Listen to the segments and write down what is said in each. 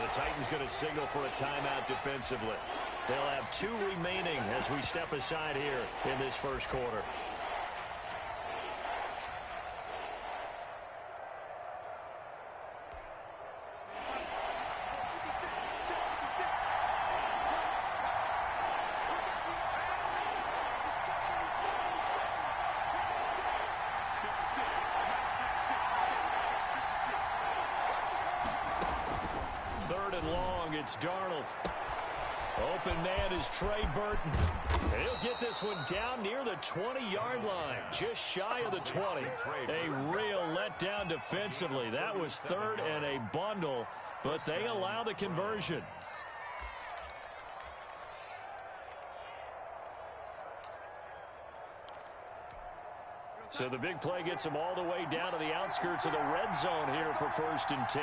And the Titans going to signal for a timeout defensively. They'll have 2 remaining as we step aside here in this first quarter. Third and long, it's Darnold. Open man is Trey Burton. And he'll get this one down near the 20-yard line, just shy of the 20. A real letdown defensively. That was third and a bundle, but they allow the conversion. So the big play gets them all the way down to the outskirts of the red zone here for 1st and 10.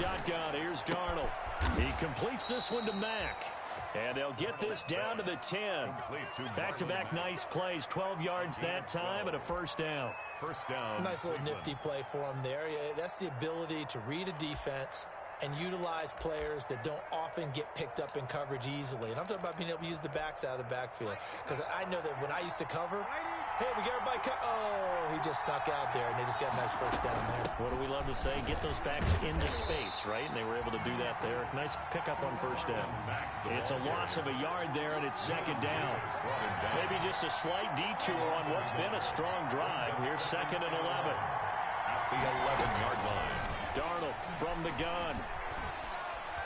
Shotgun, here's Darnold. He completes this one to Mack. And they'll get this down to the 10. Back-to-back nice plays, 12 yards that time and a first down. Nice little nifty play for him there. Yeah, that's the ability to read a defense and utilize players that don't often get picked up in coverage easily. And I'm talking about being able to use the backs out of the backfield. Because I know that when I used to cover, hey, we got everybody oh, he just snuck out there, and they just got a nice first down there. What do we love to say? Get those backs into space, right? And they were able to do that there. Nice pickup on first down. It's a loss of a yard there, and it's 2nd down. Maybe just a slight detour on what's been a strong drive. Here's 2nd and 11. At the 11-yard line. Darnold from the gun.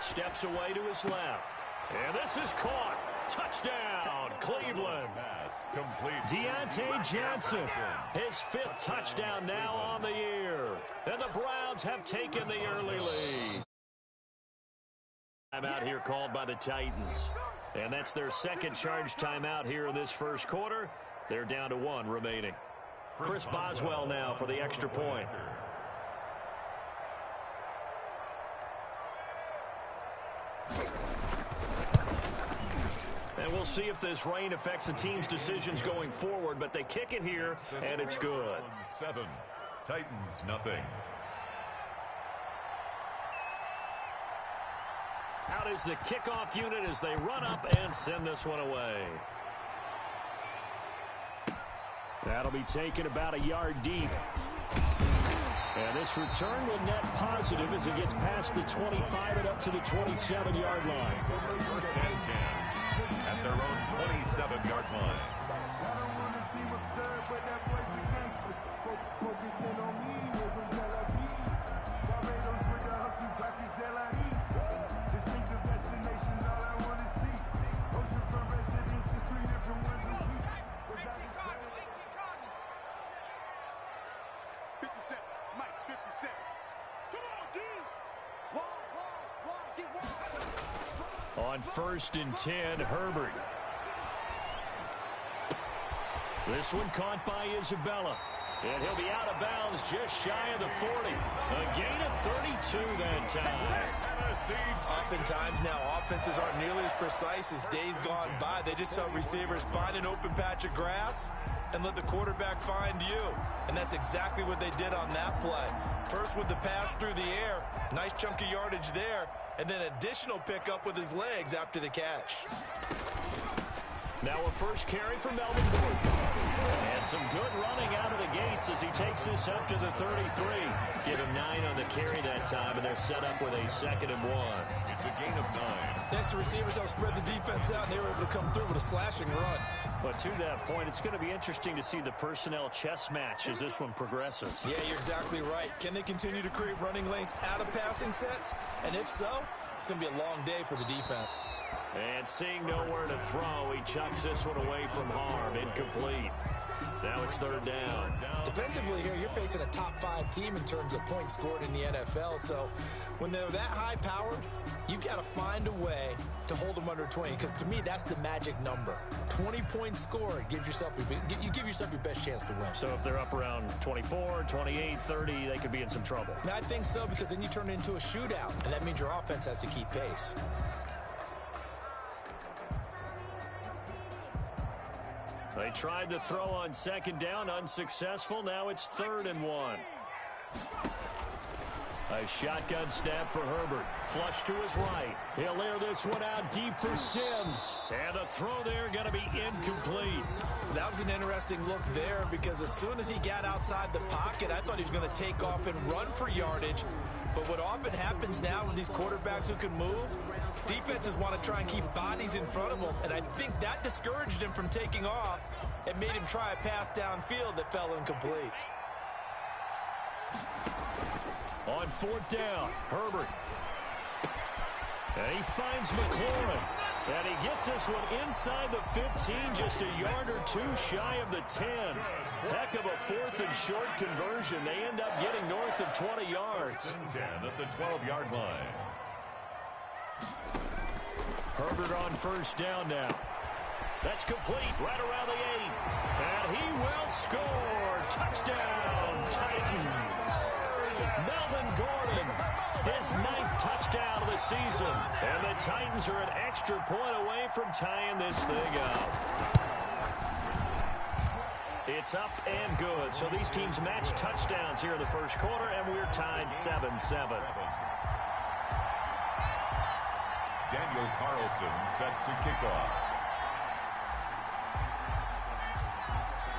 Steps away to his left. And this is caught. Touchdown, Cleveland. Deontay Johnson, his 5th touchdown now on the year. And the Browns have taken the early lead. Timeout here called by the Titans. And that's their 2nd charge timeout here in this first quarter. They're down to 1 remaining. Chris Boswell now for the extra point. And we'll see if this rain affects the team's decisions going forward, but they kick it here, and it's good. 7, Titans nothing. Out is the kickoff unit as they run up and send this one away. That'll be taken about a yard deep. And this return will net positive as it gets past the 25 and up to the 27-yard line. 1st and 10 at their own 27-yard line. On 1st and 10, Herbert. This one caught by Isabella. And he'll be out of bounds just shy of the 40. A gain of 32 that time. Oftentimes now, offenses aren't nearly as precise as days gone by. They just help receivers find an open patch of grass and let the quarterback find you. And that's exactly what they did on that play. First with the pass through the air. Nice chunk of yardage there. And then additional pickup with his legs after the catch. Now a first carry for Melvin Gordon. And some good running out of the gates as he takes this up to the 33. Give him 9 on the carry that time, and they're set up with a 2nd and 1. It's a gain of 9. Thanks to receivers help spread the defense out, and they were able to come through with a slashing run. But to that point, it's going to be interesting to see the personnel chess match as this one progresses. Yeah, you're exactly right. Can they continue to create running lanes out of passing sets? And if so, it's going to be a long day for the defense. And seeing nowhere to throw, he chucks this one away from harm. Incomplete. Now it's 3rd down. Defensively here, you're facing a top 5 team in terms of points scored in the NFL. So when they're that high-powered, you've got to find a way to hold them under 20. Because to me, that's the magic number. 20 points scored gives yourself you give yourself your best chance to win. So if they're up around 24, 28, 30, they could be in some trouble. I think so, because then you turn it into a shootout, and that means your offense has to keep pace. They tried to throw on second down, unsuccessful. Now it's 3rd and 1. A shotgun snap for Herbert. Flush to his right. He'll air this one out deep for Sims. And the throw there going to be incomplete. That was an interesting look there because as soon as he got outside the pocket, I thought he was going to take off and run for yardage. But what often happens now with these quarterbacks who can move, defenses want to try and keep bodies in front of them. And I think that discouraged him from taking off and made him try a pass downfield that fell incomplete. On 4th down, Herbert. And he finds McLaurin. And he gets this one inside the 15, just a yard or two shy of the 10. Heck of a 4th and short conversion. They end up getting north of 20 yards. 10 at the 12-yard line. Herbert on 1st down now. That's complete right around the 8. And he will score. Touchdown, Titans. Melvin Gordon, his 9th touchdown of the season. And the Titans are an extra point away from tying this thing up. It's up and good. So these teams match touchdowns here in the first quarter, and we're tied 7-7. Daniel Carlson set to kick off.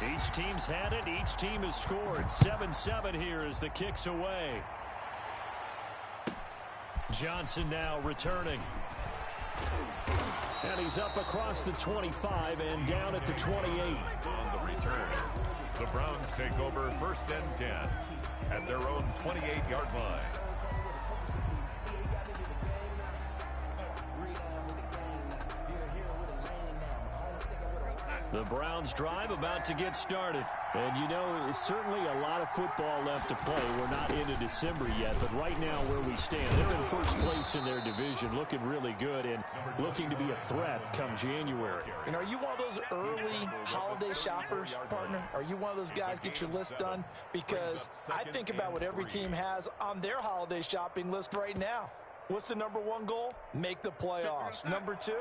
Each team's had it. Each team has scored. 7-7 here as the kick's away. Johnson now returning. And he's up across the 25 and down at the 28. On the return, the Browns take over 1st and 10 at their own 28-yard line. The Browns drive about to get started. And, you know, it's certainly a lot of football left to play. We're not into December yet, but right now where we stand, they're in first place in their division, looking really good and looking to be a threat come January. And are you one of those early holiday shoppers, partner? Are you one of those guys get your list done? Because I think about what every team has on their holiday shopping list right now. What's the #1 goal? Make the playoffs. #2,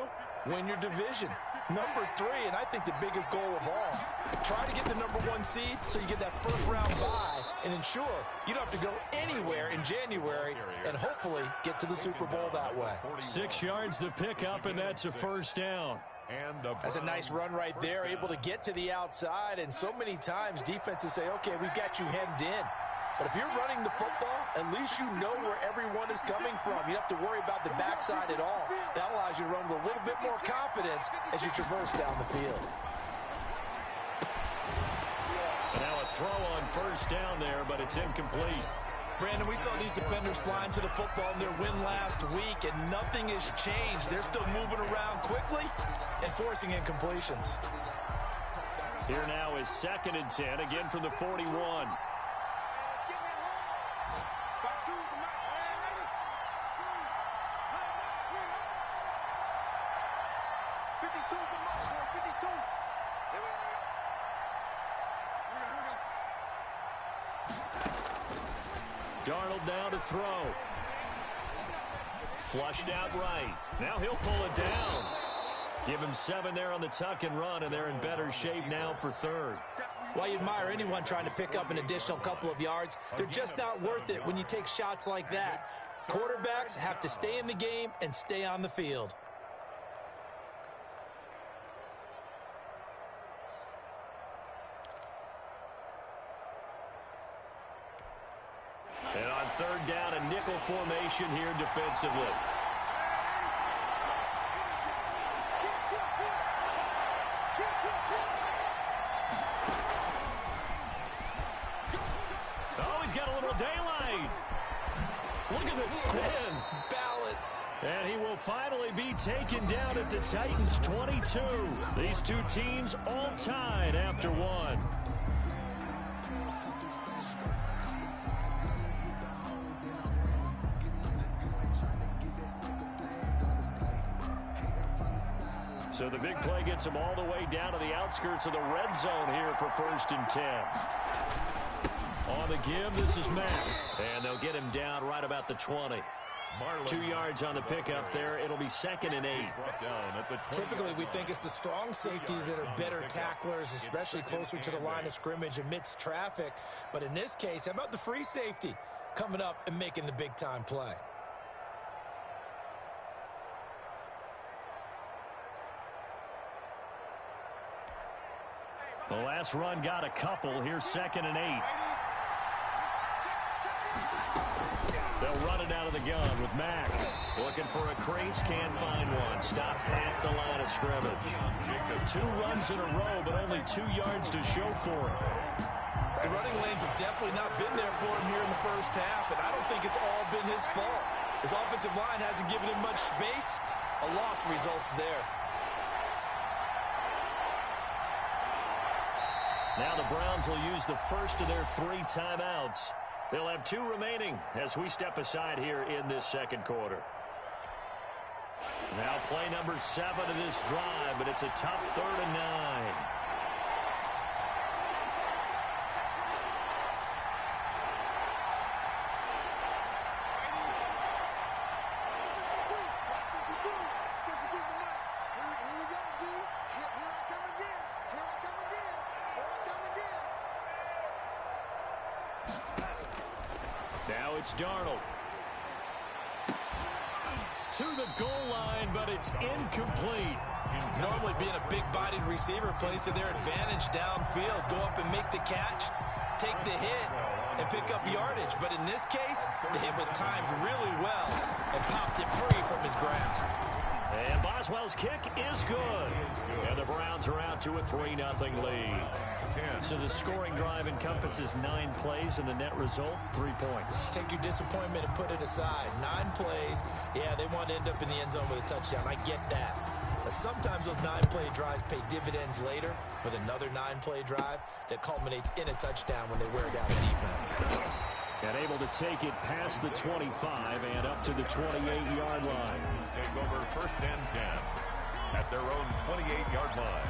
win your division. #3, and I think the biggest goal of all, try to get the #1 seed so you get that first-round bye and ensure you don't have to go anywhere in January and hopefully get to the Super Bowl that way. 6 yards the pickup, and that's a 1st down. That's a nice run right there, able to get to the outside, and so many times defenses say, okay, we've got you hemmed in. But if you're running the football, at least you know where everyone is coming from. You don't have to worry about the backside at all. That allows you to run with a little bit more confidence as you traverse down the field. And now a throw on 1st down there, but it's incomplete. Brandon, we saw these defenders flying to the football in their win last week, and nothing has changed. They're still moving around quickly and forcing incompletions. Here now is 2nd and 10, again from the 41. Darnold now to throw. Flushed out right. Now he'll pull it down. Give him 7 there on the tuck and run, and they're in better shape now for 3rd. While you admire anyone trying to pick up an additional couple of yards, they're just not worth it when you take shots like that. Quarterbacks have to stay in the game and stay on the field. And on 3rd down, a nickel formation here defensively. Oh, he's got a little daylight. Look at the spin. Balance. And he will finally be taken down at the Titans' 22. These two teams all tied after 1. So the big play gets him all the way down to the outskirts of the red zone here for 1st and 10. On the give, this is Mack. And they'll get him down right about the 20. 2 yards on the pickup there. It'll be 2nd and 8. Typically, we think it's the strong safeties that are better tacklers, especially closer to the line of scrimmage amidst traffic. But in this case, how about the free safety coming up and making the big-time play? The last run got a couple. Here's 2nd and 8. They'll run it out of the gun with Mack. Looking for a crease, can't find one. Stopped at the line of scrimmage. 2 runs in a row, but only 2 yards to show for it. The running lanes have definitely not been there for him here in the first half, and I don't think it's all been his fault. His offensive line hasn't given him much space. A loss results there. Now the Browns will use the first of their 3 timeouts. They'll have 2 remaining as we step aside here in this second quarter. Now play number 7 of this drive, but it's a tough 3rd and 9. Now it's Darnold. To the goal line, but it's incomplete. Normally being a big-bodied receiver plays to their advantage downfield. Go up and make the catch, take the hit, and pick up yardage. But in this case, the hit was timed really well and popped it free from his grasp. And Boswell's kick is good. And the Browns are out to a 3-0 lead. So the scoring drive encompasses 9 plays, and the net result, 3 points. Take your disappointment and put it aside. 9 plays. Yeah, they want to end up in the end zone with a touchdown. I get that. But sometimes those 9-play drives pay dividends later with another 9-play drive that culminates in a touchdown when they wear down a defense. And able to take it past the 25 and up to the 28-yard line. Take over 1st and 10 at their own 28-yard line.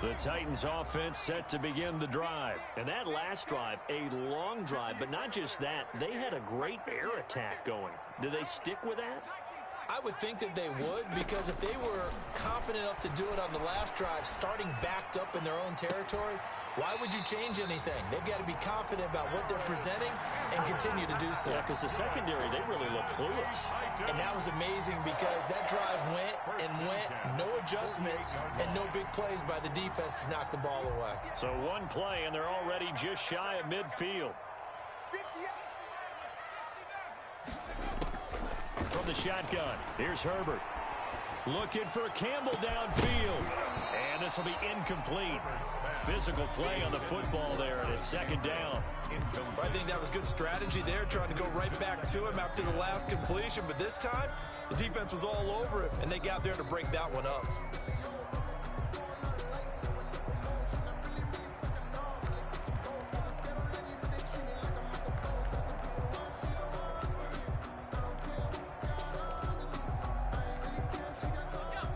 The Titans offense set to begin the drive. And that last drive, a long drive, but not just that, they had a great air attack going. Do they stick with that? I would think that they would, because if they were confident enough to do it on the last drive, starting backed up in their own territory, why would you change anything? They've got to be confident about what they're presenting and continue to do so. Yeah, because the secondary, they really look clueless. And that was amazing because that drive went and went, no adjustments, and no big plays by the defense to knock the ball away. So 1 play, and they're already just shy of midfield. From the shotgun, here's Herbert. Looking for Campbell downfield. And this will be incomplete. Physical play on the football there, and it's 2nd down. I think that was good strategy there, trying to go right back to him after the last completion. But this time, the defense was all over him, and they got there to break that one up.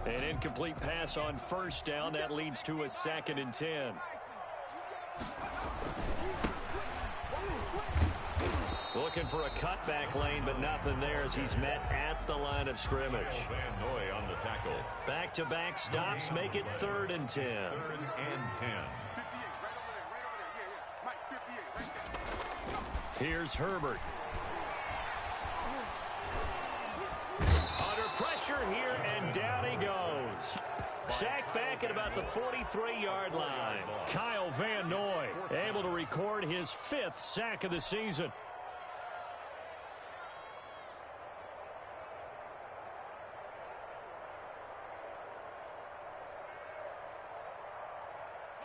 An incomplete pass on 1st down. That leads to a 2nd and 10. Looking for a cutback lane, but nothing there as he's met at the line of scrimmage. Van Noy on the tackle. Back-to-back stops make it 3rd and 10. 3rd and 10. Here's Herbert. Under pressure here, and down he goes. Sacked back at about the 43-yard line. Kyle Van Noy able to record his 5th sack of the season.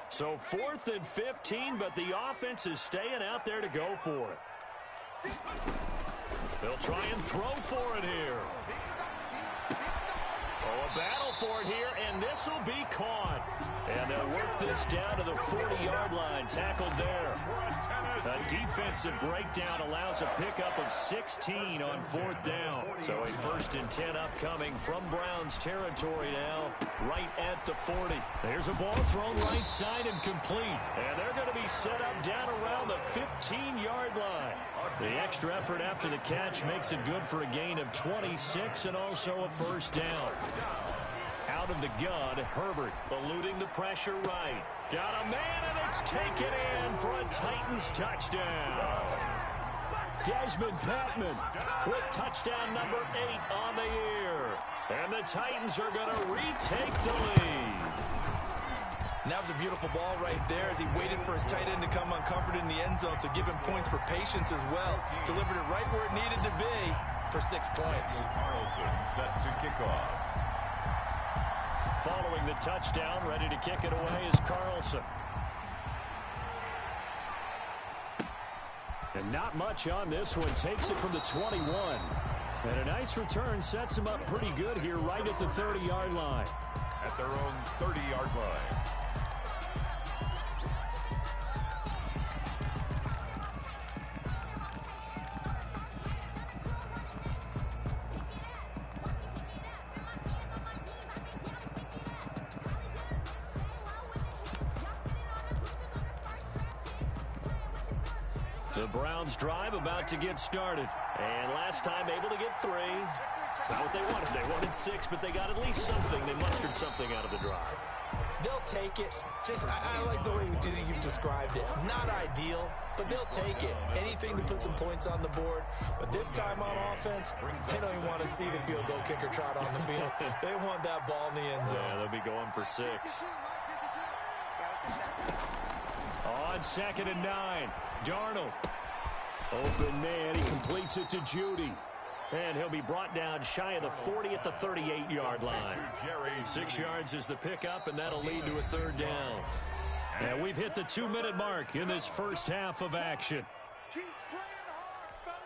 So 4th and 15, but the offense is staying out there to go for it. They'll try and throw for it here. Oh, a battle for it here, and this will be caught. And they'll work this down to the 40-yard line. Tackled there. A defensive breakdown allows a pickup of 16 on 4th down. So a 1st and 10 upcoming from Browns territory now, right at the 40. There's a ball thrown right side and complete. And they're going to be set up down around the 15-yard line. The extra effort after the catch makes it good for a gain of 26 and also a 1st down. Out of the gun, Herbert eluding the pressure right. Got a man, and it's taken in for a Titans touchdown. Desmond Patman with touchdown number 8 on the year. And the Titans are going to retake the lead. And that was a beautiful ball right there as he waited for his tight end to come uncomforted in the end zone, so give him points for patience as well. Delivered it right where it needed to be for 6 points. Carlson set to kick off. Following the touchdown, ready to kick it away is Carlson. And not much on this one. Takes it from the 21. And a nice return sets him up pretty good here right at the 30-yard line. At their own 30-yard line. The Browns drive about to get started. And last time able to get 3. It's not what they wanted. They wanted 6, but they got at least something. They mustered something out of the drive. They'll take it. I like the way you've described it. Not ideal, but they'll take it. Anything to put some points on the board. But this time on offense, they don't even want to see the field goal kicker trot on the field. They want that ball in the end zone. Yeah, they'll be going for 6. On 2nd and 9, Darnold. Open man, he completes it to Judy. And he'll be brought down shy of the 40 at the 38-yard line. 6 yards is the pickup, and that'll lead to a 3rd down. And we've hit the 2-minute mark in this first half of action. Keep playing hard, fellas,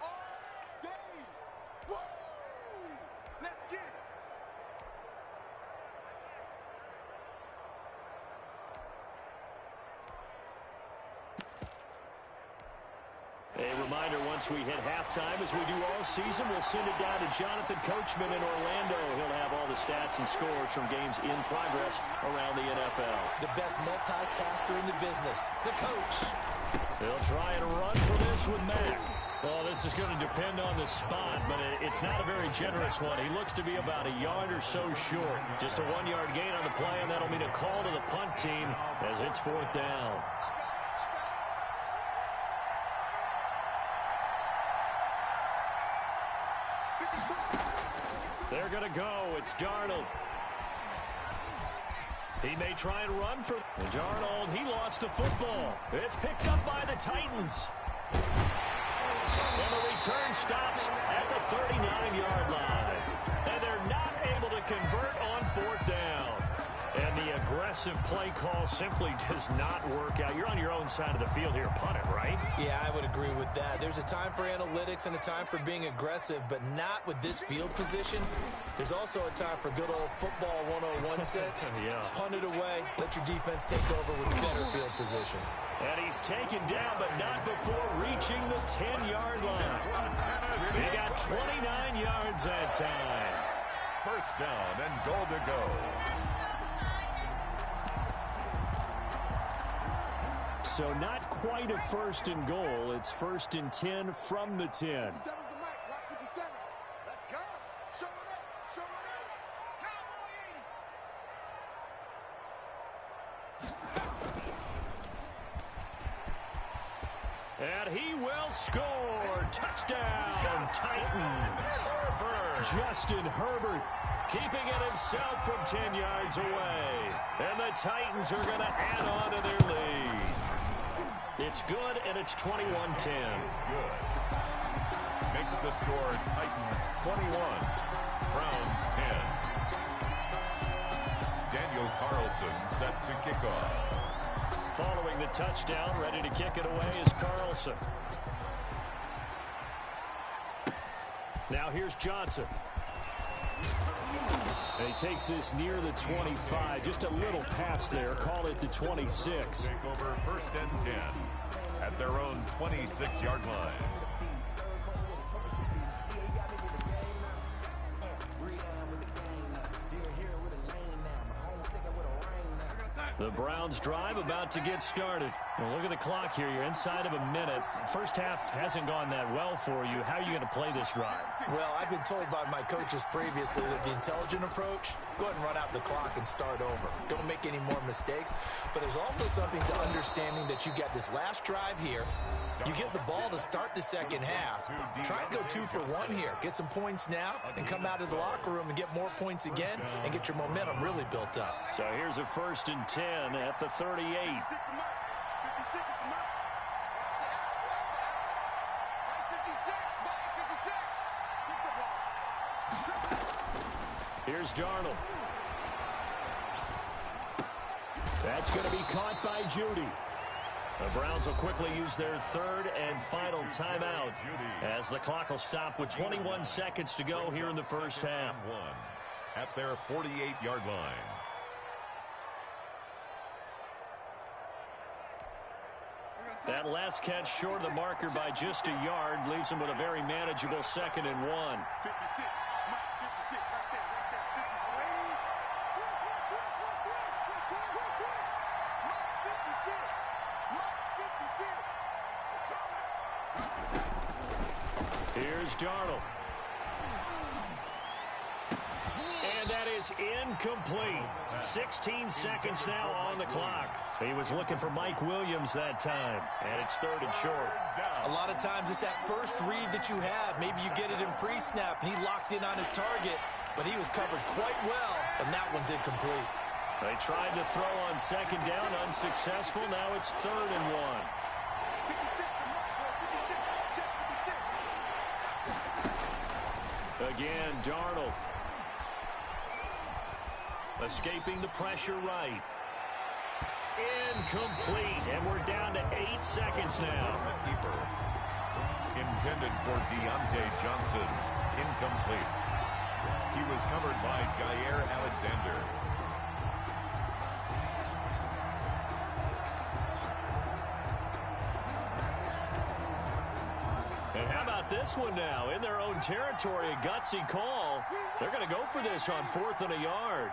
all day. Woo! Let's get it. A reminder, once we hit halftime, as we do all season, we'll send it down to Jonathan Coachman in Orlando. He'll have all the stats and scores from games in progress around the NFL. The best multitasker in the business, the coach. They'll try and run for this with Mack. Well, this is going to depend on the spot, but it's not a very generous one. He looks to be about a yard or so short. Just a 1-yard gain on the play, and that'll mean a call to the punt team as it's 4th down. They're going to go. It's Darnold. He may try and run for Darnold. He lost the football. It's picked up by the Titans. And the return stops at the 39-yard line. And they're not able to convert on 4th down. And the aggressive play call simply does not work out. You're on your own side of the field here, punt it, right? Yeah, I would agree with that. There's a time for analytics and a time for being aggressive, but not with this field position. There's also a time for good old football 101 sense. Yeah. Punt it away. Let your defense take over with better field position. And he's taken down, but not before reaching the 10-yard line. He got 29 yards that time. 1st down and goal to go. So not quite a 1st and goal. It's 1st and 10 from the 10. And he will score. Touchdown, Titans. Justin Herbert keeping it himself from 10 yards away. And the Titans are going to add on to their lead. It's good, and it's 21-10. It's good. Makes the score Titans 21, Browns 10. Daniel Carlson set to kick off. Following the touchdown, ready to kick it away is Carlson. Now here's Johnson. And he takes this near the 25. Just a little pass there. Call it the 26. Take over first and 10 at their own 26-yard line. The Browns drive about to get started. Well, look at the clock here. You're inside of a minute. First half hasn't gone that well for you. How are you going to play this drive? Well, I've been told by my coaches previously that the intelligent approach, go ahead and run out the clock and start over. Don't make any more mistakes. But there's also something to understanding that you got this last drive here. You get the ball to start the second half. Try and go 2 for 1 here. Get some points now and come out of the locker room and get more points again and get your momentum really built up. So here's a 1st and 10 at the 38. Here's Darnold. That's going to be caught by Judy. The Browns will quickly use their 3rd and final timeout as the clock will stop with 21 seconds to go here in the first half. At their 48-yard line. That last catch short of the marker by just a yard leaves him with a very manageable 2nd and 1. 56. Mike, 56. Right there. Here's Darnold. And that is incomplete. 16 seconds now on the clock. He was looking for Mike Williams that time, and it's 3rd and short. A lot of times it's that first read that you have. Maybe you get it in pre-snap, and he locked in on his target, but he was covered quite well, and that one's incomplete. They tried to throw on 2nd down, unsuccessful. Now it's 3rd and 1. Again, Darnold. Escaping the pressure right. Incomplete, and we're down to 8 seconds now. Intended for Deontay Johnson. Incomplete. He was covered by Jair Alexander. And how about this one now? In their own territory, a gutsy call. They're going to go for this on 4th and a yard.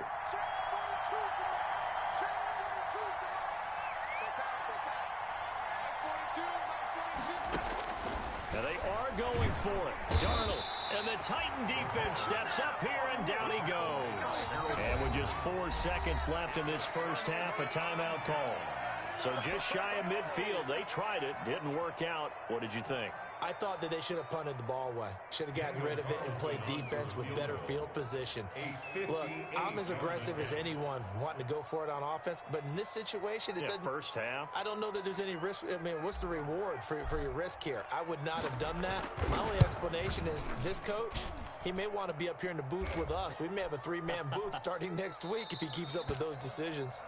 And they are going for it. Darnold. And the Titan defense steps up here, and down he goes. And with just 4 seconds left in this first half, a timeout call. So just shy of midfield. They tried it. Didn't work out. What did you think? I thought that they should have punted the ball away. Should have gotten rid of it and played defense with better field position. Look, I'm as aggressive as anyone wanting to go for it on offense, but in this situation, it doesn't. First half. I don't know that there's any risk. I mean, what's the reward for your risk here? I would not have done that. My only explanation is this coach, he may want to be up here in the booth with us. We may have a 3-man booth starting next week if he keeps up with those decisions.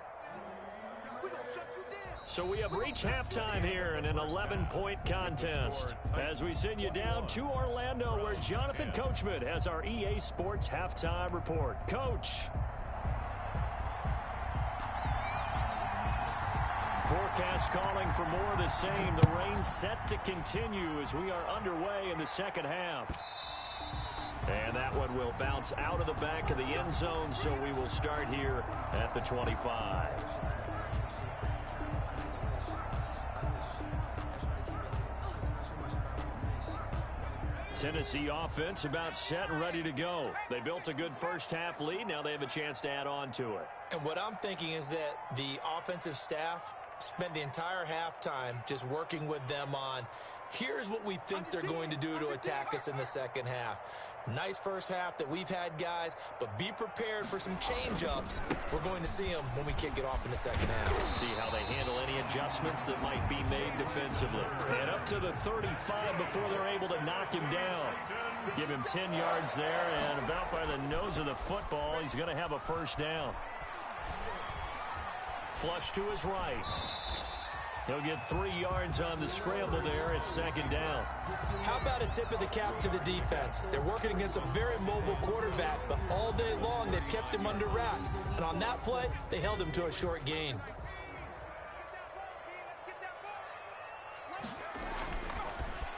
So we have reached halftime here in an 11-point contest as we send you down to Orlando, where Jonathan Coachman has our EA Sports halftime report. Coach. Forecast calling for more of the same. The rain set to continue as we are underway in the second half. And that one will bounce out of the back of the end zone, so we will start here at the 25. Tennessee offense about set and ready to go. They built a good first half lead. Now they have a chance to add on to it. And what I'm thinking is that the offensive staff spent the entire halftime just working with them on, here's what we think they're going to do to attack us in the second half. Nice first half that we've had, guys, but be prepared for some change-ups. We're going to see them when we kick it off in the second half. See how they handle any adjustments that might be made defensively. And up to the 35 before they're able to knock him down. Give him 10 yards there, and about by the nose of the football, he's going to have a first down. Flush to his right. He'll get 3 yards on the scramble there at second down. How about a tip of the cap to the defense? They're working against a very mobile quarterback, but all day long they've kept him under wraps. And on that play, they held him to a short gain.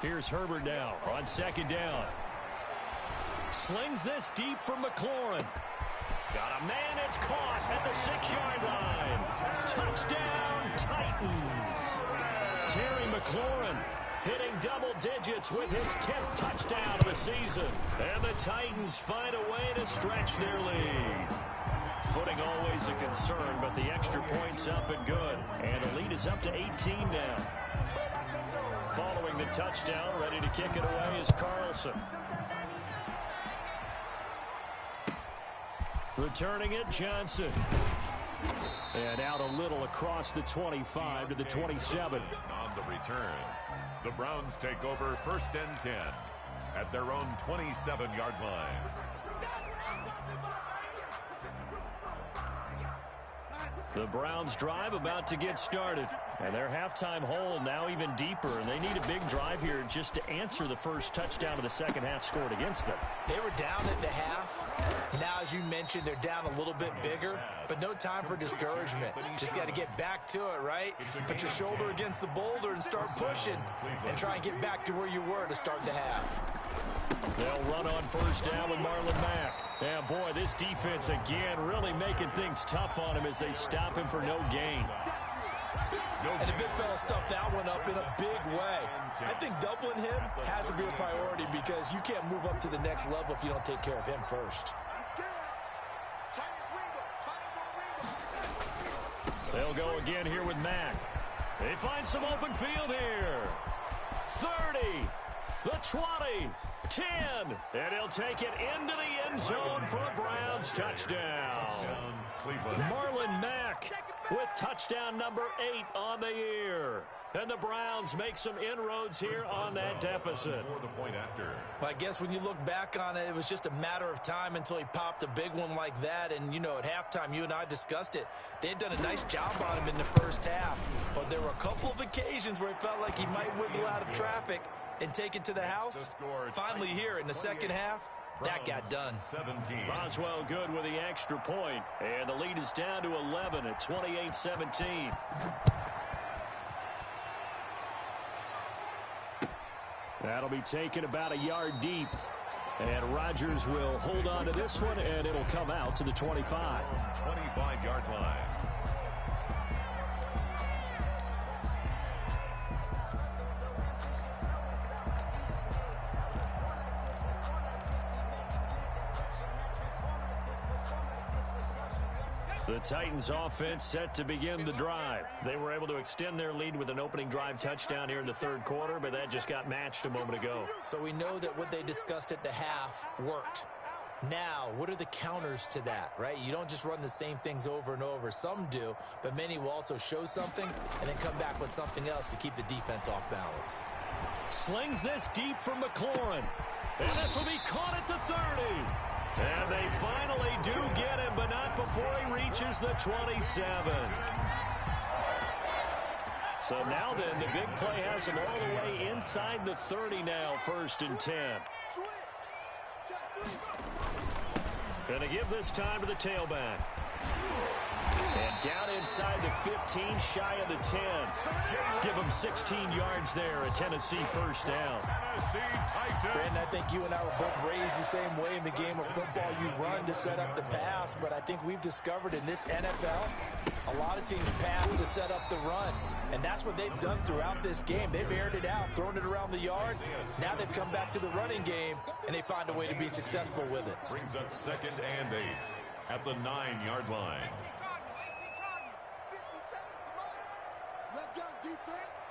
Here's Herbert now on second down. Slings this deep from McLaurin. Got a man, it's caught at the 6-yard line. Touchdown, Titans. Terry McLaurin hitting double digits with his 10th touchdown of the season. And the Titans find a way to stretch their lead. Footing always a concern, but the extra point's up and good. And the lead is up to 18 now. Following the touchdown, ready to kick it away is Carlson. Returning it, Johnson. And out a little across the 25 to the 27. On the return, the Browns take over 1st and 10 at their own 27-yard line. The Browns drive about to get started. And their halftime hole now even deeper. And they need a big drive here just to answer the first touchdown of the second half scored against them. They were down at the half. Now, as you mentioned, they're down a little bit bigger. But no time for discouragement. Just got to get back to it, right? Put your shoulder against the boulder and start pushing. And try and get back to where you were to start the half. They'll run on first down with Marlon Mack. Yeah, boy, this defense again really making things tough on him as they stop him for no gain. And the big fella stuffed that one up in a big way. I think doubling him has to be a priority because you can't move up to the next level if you don't take care of him first. They'll go again here with Mack. They find some open field here. 30, the 20. 10, and he'll take it into the end zone for a Browns touchdown. Marlon Mack with touchdown number 8 on the year. And the Browns make some inroads here on that deficit. Well, I guess when you look back on it, it was just a matter of time until he popped a big one like that. And, you know, at halftime, you and I discussed it. They had done a nice job on him in the first half. But there were a couple of occasions where it felt like he might wiggle out of traffic and take it to the house. Finally here in the second half, that got done. Boswell good with the extra point, and the lead is down to 11 at 28-17. That'll be taken about a yard deep, and Rodgers will hold on to this one, and it'll come out to the 25. 25-yard line. The Titans offense set to begin the drive. They were able to extend their lead with an opening drive touchdown here in the third quarter, but that just got matched a moment ago. So we know that what they discussed at the half worked. Now, what are the counters to that, right? You don't just run the same things over and over. Some do, but many will also show something and then come back with something else to keep the defense off balance. Slings this deep from McLaurin. And this will be caught at the 30. And they finally do get him, but not before he reaches the 27. So now then, the big play has him all the way inside the 30 now, 1st and 10. Going to give this time to the tailback. And down inside the 15, shy of the 10. Give him 16 yards there, a Tennessee first down. Brandon, I think you and I were both raised the same way in the game of football. You run to set up the pass, but I think we've discovered in this NFL, a lot of teams pass to set up the run. And that's what they've done throughout this game. They've aired it out, thrown it around the yard. Now they've come back to the running game, and they find a way to be successful with it. Brings up 2nd and 8 at the 9-yard line. Let's go, defense.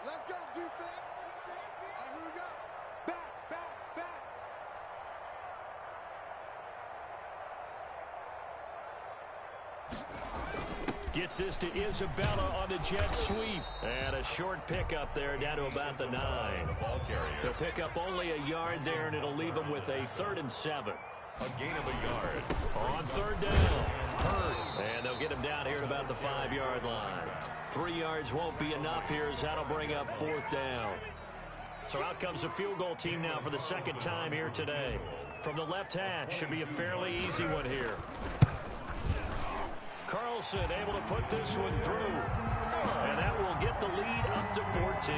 Let's go, defense. Here we go. Back, back, back. Gets this to Isabella on the jet sweep. And a short pickup there down to about the 9. He'll pick up only a yard there, and it'll leave him with a 3rd and 7. A gain of a yard. On third down. Hurt. And they'll get him down here at about the 5-yard line. 3 yards won't be enough here as that'll bring up fourth down. So out comes a field goal team now for the second time here today. From the left hash, should be a fairly easy one here. Carlson able to put this one through. And that will get the lead up to 14.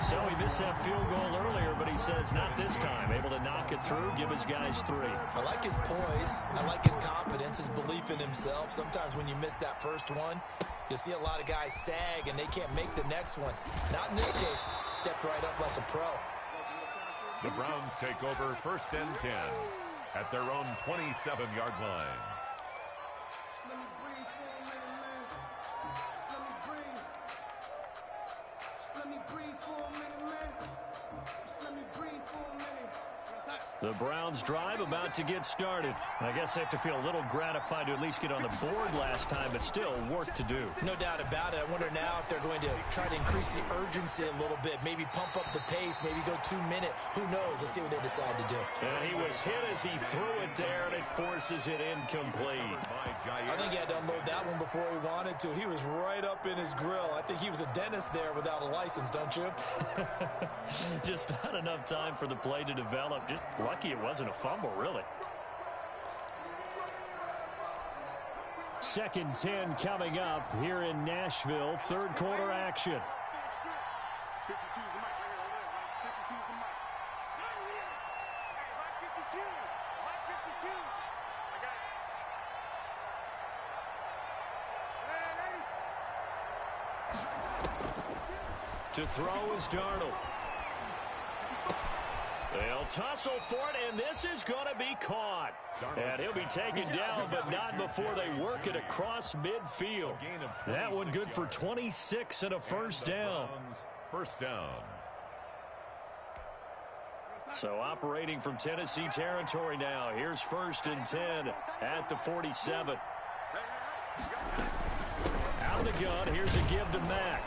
So he missed that field goal earlier, but he says not this time. Able to knock it through, give his guys 3. I like his poise. I like his confidence, his belief in himself. Sometimes when you miss that first one, you'll see a lot of guys sag and they can't make the next one. Not in this case. Stepped right up like a pro. The Browns take over first and 10 at their own 27-yard line. The Browns drive about to get started. I guess they have to feel a little gratified to at least get on the board last time, but still work to do. No doubt about it. I wonder now if they're going to try to increase the urgency a little bit, maybe pump up the pace, maybe go 2-minute. Who knows? Let's see what they decide to do. And he was hit as he threw it there, and it forces it incomplete. I think he had to unload that one before he wanted to. He was right up in his grill. I think he was a dentist there without a license, don't you? Just not enough time for the play to develop. Just lucky it wasn't a fumble, really. 2nd and 10 coming up here in Nashville. Third quarter action. 52's the mic right here. 52's the mic. Right 52. Right 52. I got it. To throw is Darnold. They'll tussle for it, and this is going to be caught. And he'll be taken down, but not before they work it across midfield. That one good for 26 and a first down. First down. So operating from Tennessee territory now. Here's 1st and 10 at the 47. Out of the gun, here's a give to Mack.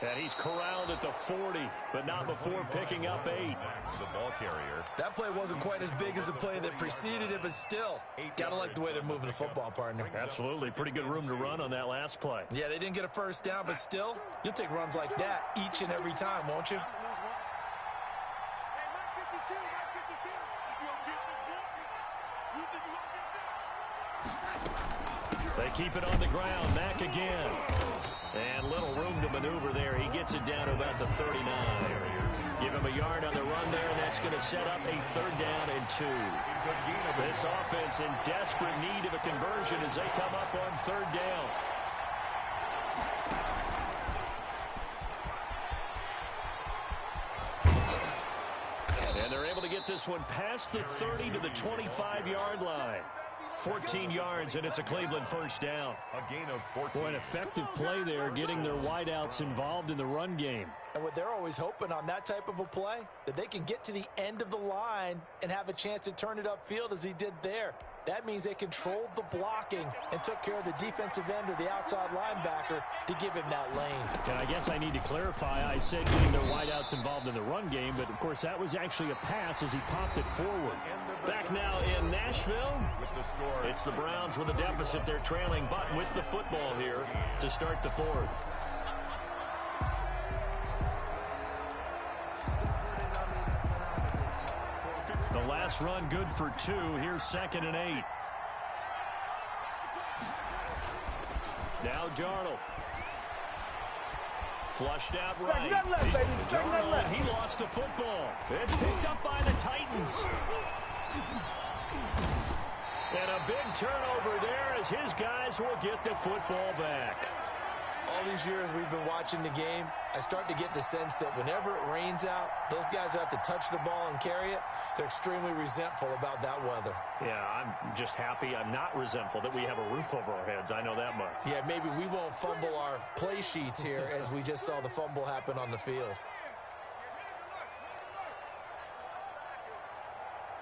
And he's corralled at the 40, but not before picking up 8. The ball carrier. That play wasn't quite as big as the play that preceded it, but still, gotta like the way they're moving the football, partner. Absolutely. Pretty good room to run on that last play. Yeah, they didn't get a first down, but still, you'll take runs like that each and every time, won't you? They keep it on the ground. Mack again. And little room to maneuver there. He gets it down to about the 39. Give him a yard on the run there, and that's going to set up a 3rd down and 2. This offense in desperate need of a conversion as they come up on 3rd down. And they're able to get this one past the 30 to the 25-yard line. 14 yards, and it's a Cleveland first down. A gain of 14. Boy, an effective play there, getting their wideouts involved in the run game. And what they're always hoping on that type of a play, that they can get to the end of the line and have a chance to turn it upfield as he did there. That means they controlled the blocking and took care of the defensive end or the outside linebacker to give him that lane. And I guess I need to clarify, I said getting their wideouts involved in the run game, but of course that was actually a pass as he popped it forward. Back now in Nashville, it's the Browns with a deficit. They're trailing, but with the football here to start the 4th. The last run good for 2. Here's 2nd and 8. Now Darnold. Flushed out right. Darnold, he lost the football. It's picked up by the Titans. And a big turnover there as his guys will get the football back. All these years we've been watching the game, I start to get the sense that whenever it rains out, those guys who have to touch the ball and carry it, they're extremely resentful about that weather. Yeah, I'm just happy I'm not resentful that we have a roof over our heads. I know that much. Yeah, maybe we won't fumble our play sheets here as we just saw the fumble happen on the field.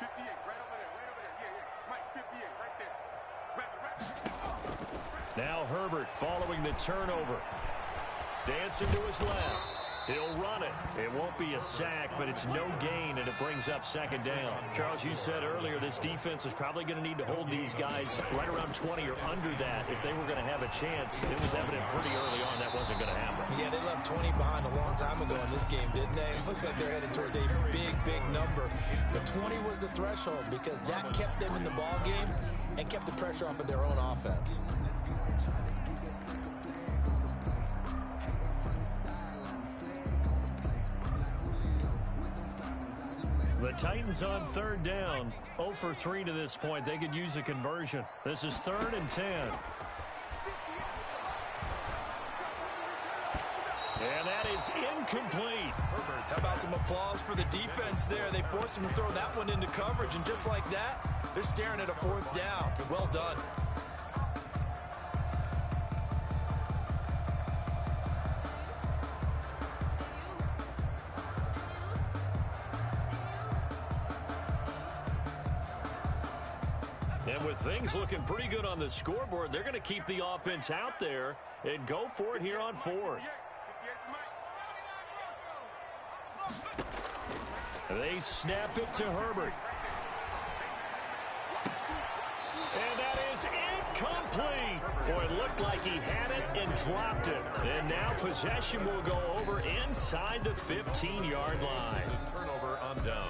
58, right over there. Yeah. Mike, 58, right there. Now Herbert following the turnover. Dancing to his left. He'll run it. It won't be a sack, but it's no gain, and it brings up second down. Charles, you said earlier this defense is probably going to need to hold these guys right around 20 or under that if they were going to have a chance. It was evident pretty early on that wasn't going to happen. Yeah, they left 20 behind a long time ago in this game, didn't they? It looks like they're headed towards a big, big number. But 20 was the threshold because that kept them in the ball game and kept the pressure off of their own offense. The Titans on third down, 0 for 3 to this point. They could use a conversion. This is 3rd and 10. And that is incomplete. How about some applause for the defense there? They forced him to throw that one into coverage, and just like that, they're staring at a 4th down. Well done. And with things looking pretty good on the scoreboard, they're going to keep the offense out there and go for it here on 4th. They snap it to Herbert. And that is incomplete. Boy, it looked like he had it and dropped it. And now possession will go over inside the 15-yard line. Turnover on downs.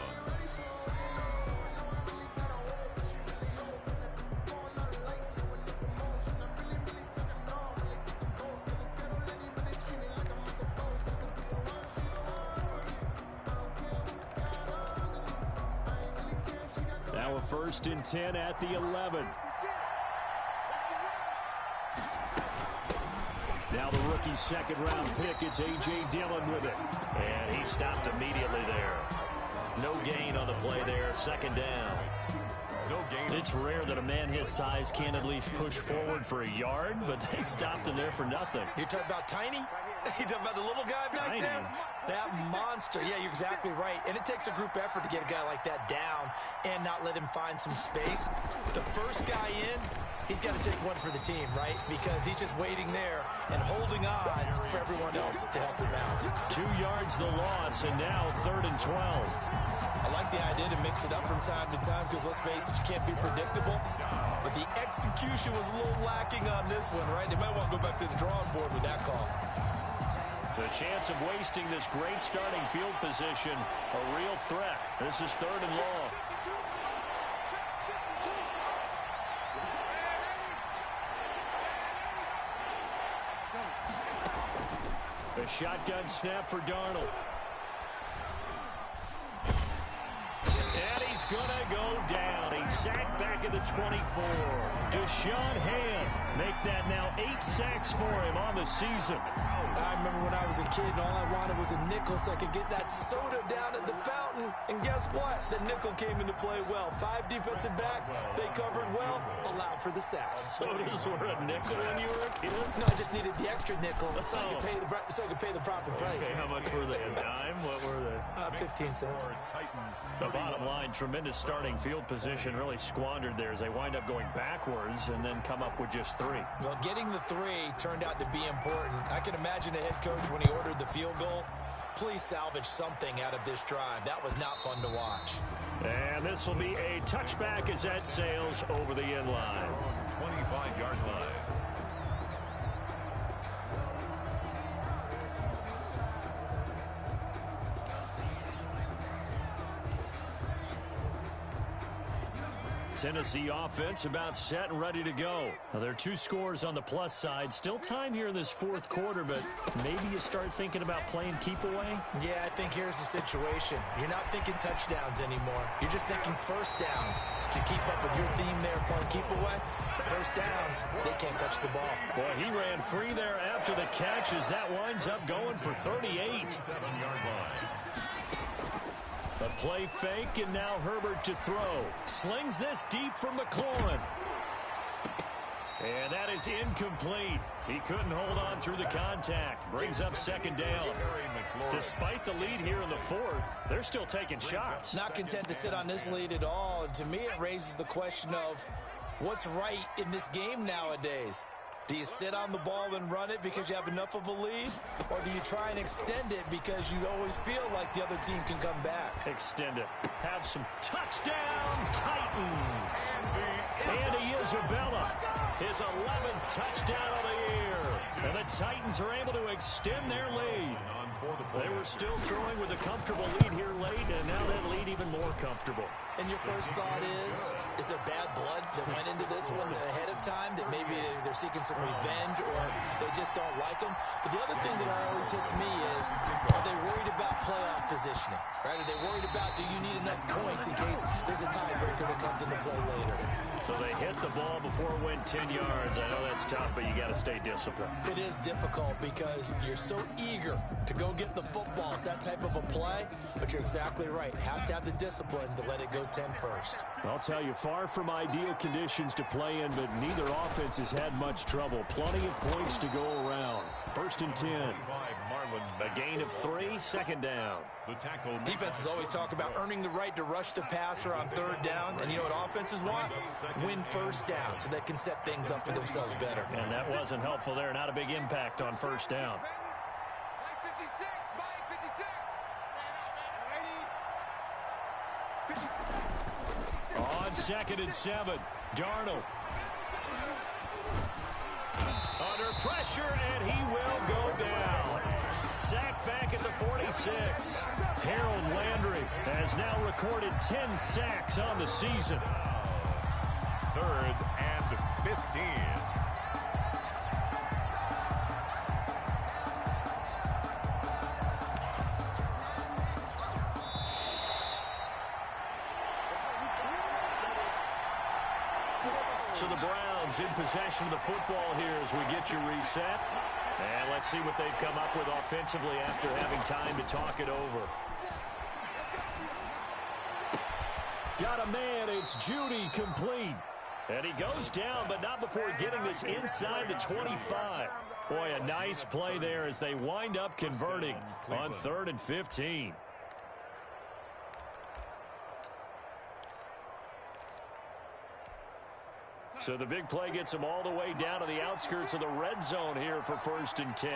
Now a 1st and 10 at the 11. Now the rookie 2nd-round pick, it's A.J. Dillon with it. And he stopped immediately there. No gain on the play there, 2nd down. No gain. It's rare that a man his size can at least push forward for a yard, but they stopped him there for nothing. You're talking about Tiny? You're talking about the little guy back there? That monster. Yeah, you're exactly right. And it takes a group effort to get a guy like that down and not let him find some space. The first guy in, he's got to take one for the team, right? Because he's just waiting there and holding on for everyone else to help him out. 2 yards the loss, and now 3rd and 12. I like the idea to mix it up from time to time because, let's face it, you can't be predictable. But the execution was a little lacking on this one, right? They might want to go back to the drawing board with that call. The chance of wasting this great starting field position, a real threat. This is 3rd and long. A shotgun snap for Darnold. And he's going to go down. He's sacked back at the 24. Deshaun Hand make that now 8 sacks for him on the season. I remember when I was a kid and all I wanted was a nickel so I could get that soda down at the fountain. And guess what? The nickel came into play well. 5 defensive backs, they covered well, allowed for the sacks. Sodas were a nickel when you were a kid? No, I just needed the extra nickel so I could pay the proper price. Okay, how much were they? A dime? What were they? 15 cents. The bottom line, tremendous starting field position, really squandered there as they wind up going backwards and then come up with just 3. Well, getting the 3 turned out to be important. I can imagine a head coach when he ordered the field goal. Please salvage something out of this drive. That was not fun to watch. And this will be a touchback as that sails over the end line. 25-yard line. Tennessee offense about set and ready to go. Now, there are 2 scores on the plus side. Still time here in this 4th quarter, but maybe you start thinking about playing keep away? Yeah, I think here's the situation. You're not thinking touchdowns anymore. You're just thinking 1st downs. To keep up with your theme there, playing keep away, 1st downs, they can't touch the ball. Boy, he ran free there after the catch as that winds up going for 38. 7-yard line. A play fake, and now Herbert to throw. Slings this deep from McLaurin. And that is incomplete. He couldn't hold on through the contact. Brings up 2nd down. Despite the lead here in the 4th, they're still taking shots. Not content to sit on this lead at all. And to me, it raises the question of what's right in this game nowadays. Do you sit on the ball and run it because you have enough of a lead? Or do you try and extend it because you always feel like the other team can come back? Extend it. Have some touchdown Titans. Andy Isabella, his 11th touchdown of the year. And the Titans are able to extend their lead. They were still throwing with a comfortable lead here late, and now that lead even more comfortable. And your first thought is there bad blood that went into this one ahead of time, that maybe they're seeking some revenge or they just don't like them? But the other thing that always hits me is, are they worried about playoff positioning? Right? Are they worried about, do you need enough points in case there's a tiebreaker that comes into play later? So they hit the ball before it went 10 yards. I know that's tough, but you got to stay disciplined. It is difficult because you're so eager to go get the football. It's that type of a play, but you're exactly right. Have to have the discipline to let it go 10 first. I'll tell you, far from ideal conditions to play in, but neither offense has had much trouble. Plenty of points to go around. 1st and 10. A gain of 3, 2nd down. Defenses always talk about earning the right to rush the passer on 3rd down, and you know what offenses want? Win 1st down so they can set things up for themselves better. And that wasn't helpful there. Not a big impact on 1st down. On 2nd and 7, Darnold. Under pressure, and he will go down. Sacked back at the 46. Harold Landry has now recorded 10 sacks on the season. 3rd and 15. So the Browns in possession of the football here as we get you reset. And let's see what they've come up with offensively after having time to talk it over. Got a man, it's Judy, complete. And he goes down, but not before getting this inside the 25. Boy, a nice play there as they wind up converting on 3rd and 15. So the big play gets them all the way down to the outskirts of the red zone here for 1st and 10.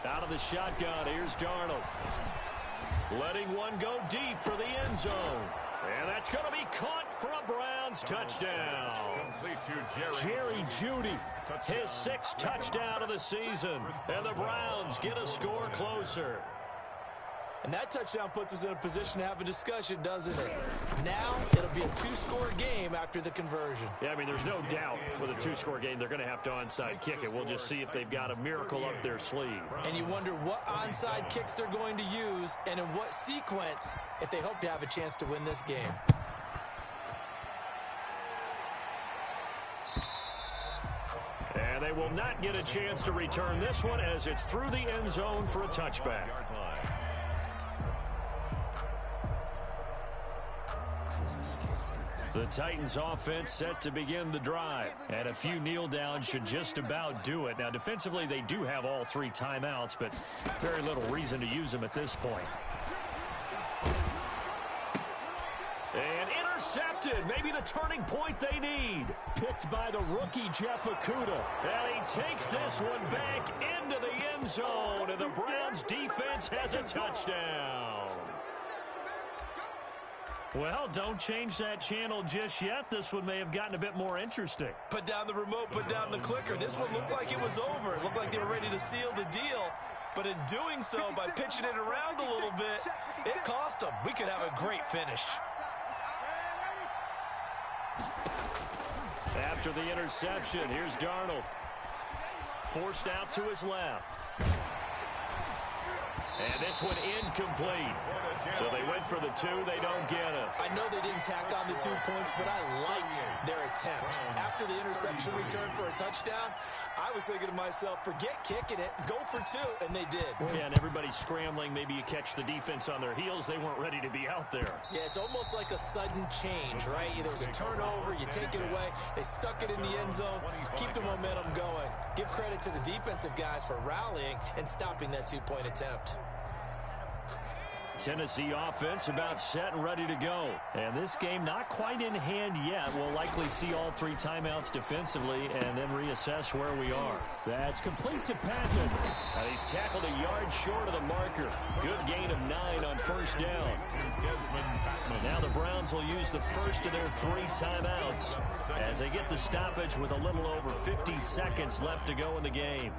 Out of the shotgun, here's Darnold. Letting one go deep for the end zone. And that's going to be caught for a Browns touchdown. Complete to Jerry Jeudy, his 6th touchdown of the season. And the Browns get a score closer. And that touchdown puts us in a position to have a discussion, doesn't it? Now, it'll be a 2-score game after the conversion. Yeah, I mean, there's no doubt with a 2-score game, they're going to have to onside kick it. We'll just see if they've got a miracle up their sleeve. And you wonder what onside kicks they're going to use and in what sequence if they hope to have a chance to win this game. And they will not get a chance to return this one as it's through the end zone for a touchback. The Titans offense set to begin the drive. And a few kneel downs should just about do it. Now, defensively, they do have all 3 timeouts, but very little reason to use them at this point. And intercepted. Maybe the turning point they need. Picked by the rookie, Jeff Okudah. And he takes this one back into the end zone. And the Browns defense has a touchdown. Well, don't change that channel just yet. This one may have gotten a bit more interesting. Put down the remote, put down the clicker. This one looked like it was over. It looked like they were ready to seal the deal. But in doing so, by pitching it around a little bit, it cost them. We could have a great finish. After the interception, here's Darnold. Forced out to his left. And this one incomplete. So they went for the 2. They don't get it. I know they didn't tack on the 2 points, but I liked their attempt. After the interception return for a touchdown, I was thinking to myself, forget kicking it, go for 2, and they did. Yeah, and everybody's scrambling. Maybe you catch the defense on their heels. They weren't ready to be out there. Yeah, it's almost like a sudden change, right? There was a turnover, you take it away, they stuck it in the end zone, keep the momentum going. Give credit to the defensive guys for rallying and stopping that 2-point attempt. Tennessee offense about set and ready to go. And this game not quite in hand yet. We'll likely see all 3 timeouts defensively and then reassess where we are. That's complete to Patrick. And he's tackled a yard short of the marker. Good gain of 9 on first down. Now the Browns will use the first of their 3 timeouts as they get the stoppage with a little over 50 seconds left to go in the game.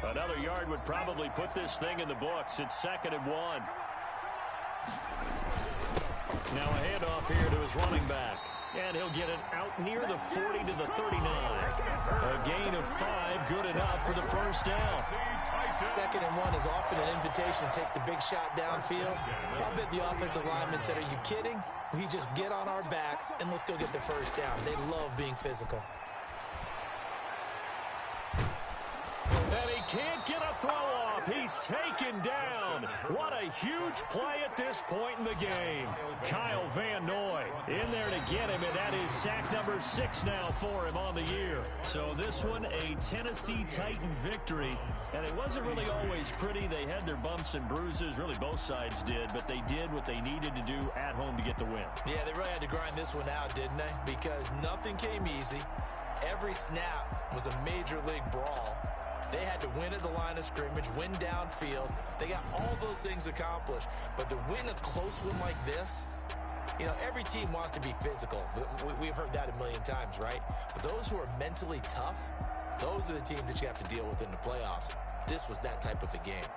Another yard would probably put this thing in the books. It's 2nd and 1. Now a handoff here to his running back. And he'll get it out near the 40 to the 39. A gain of 5, good enough for the first down. 2nd and 1 is often an invitation to take the big shot downfield. I bet the offensive lineman said, "Are you kidding? We just get on our backs and let's go get the first down." They love being physical. And he can't get a throw off. He's taken down. What a huge play at this point in the game. Kyle Van Noy in there to get him, and that is sack number 6 now for him on the year. So this one, a Tennessee Titan victory. And it wasn't really always pretty. They had their bumps and bruises. Really, both sides did. But they did what they needed to do at home to get the win. Yeah, they really had to grind this one out, didn't they? Because nothing came easy. Every snap was a major league brawl. They had to win at the line of scrimmage, win downfield. They got all those things accomplished. But to win a close one like this, you know, every team wants to be physical. We've heard that a million times, right? But those who are mentally tough, those are the teams that you have to deal with in the playoffs. This was that type of a game.